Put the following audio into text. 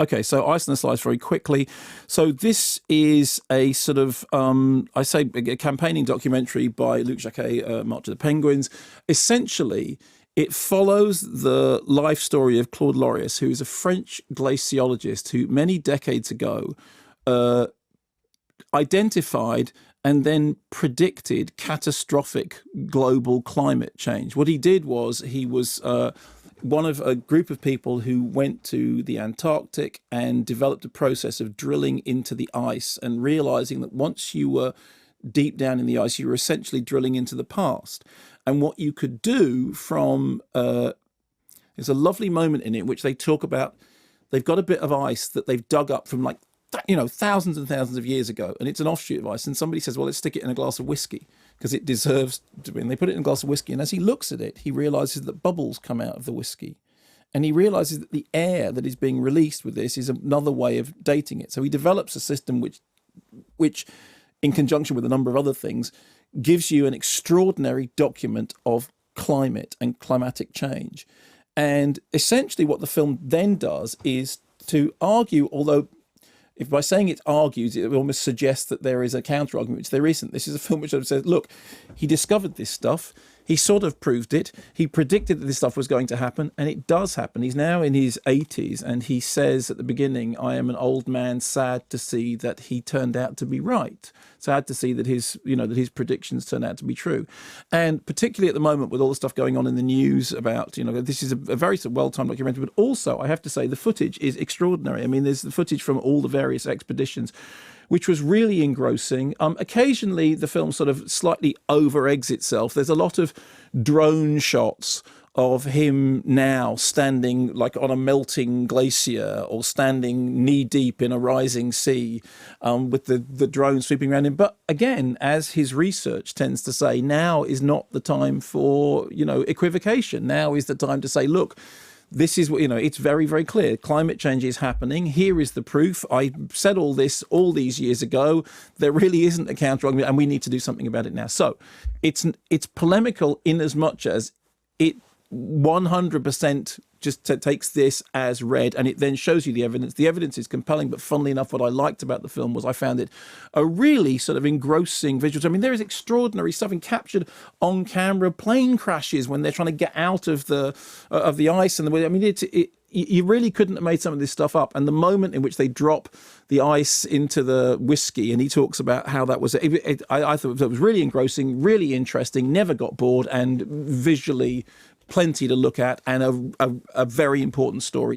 Okay, so ice and the slice very quickly. So this is a sort of, I say, a campaigning documentary by Luc Jacquet, March of the Penguins. Essentially, it follows the life story of Claude Lorius, who is a French glaciologist who many decades ago identified and then predicted catastrophic global climate change. What he did was he was one of a group of people who went to the Antarctic and developed a process of drilling into the ice and realizing that once you were deep down in the ice, you were essentially drilling into the past. And what you could do from, there's a lovely moment in it which they talk about, they've got a bit of ice that they've dug up from thousands and thousands of years ago, and it's an offshoot of ice, and somebody says, well, let's stick it in a glass of whiskey because it deserves to be. And they put it in a glass of whiskey, and as he looks at it, he realizes that bubbles come out of the whiskey, and he realizes that the air that is being released with this is another way of dating it. So he develops a system which in conjunction with a number of other things gives you an extraordinary document of climate and climatic change. And essentially what the film then does is to argue, although if by saying it argues, it almost suggests that there is a counter-argument, which there isn't. This is a film which says, look, he discovered this stuff, he sort of proved it, he predicted that this stuff was going to happen, and it does happen. He's now in his 80s, and he says at the beginning, I am an old man, sad to see that he turned out to be right. Sad to see that his predictions turned out to be true. And particularly at the moment with all the stuff going on in the news about, this is a very well-timed documentary, but also I have to say the footage is extraordinary. I mean, there's the footage from all the various expeditions, which was really engrossing. Occasionally, the film sort of slightly over-eggs itself. There's a lot of drone shots of him now standing like on a melting glacier or standing knee-deep in a rising sea with the drone sweeping around him. But again, as his research tends to say, now is not the time for, equivocation. Now is the time to say, look, this is what, it's very, very clear. Climate change is happening. Here is the proof. I said all this all these years ago. There really isn't a counter-argument, and we need to do something about it now. So it's polemical in as much as it 100% just takes this as read, and it then shows you the evidence. The evidence is compelling, but funnily enough, what I liked about the film was I found it a really sort of engrossing visual. I mean, there is extraordinary stuff captured on camera, plane crashes when they're trying to get out of the ice and the way. I mean, you really couldn't have made some of this stuff up. And the moment in which they drop the ice into the whiskey, and he talks about how that was, I thought it was really engrossing, really interesting, never got bored, and visually plenty to look at, and a very important story.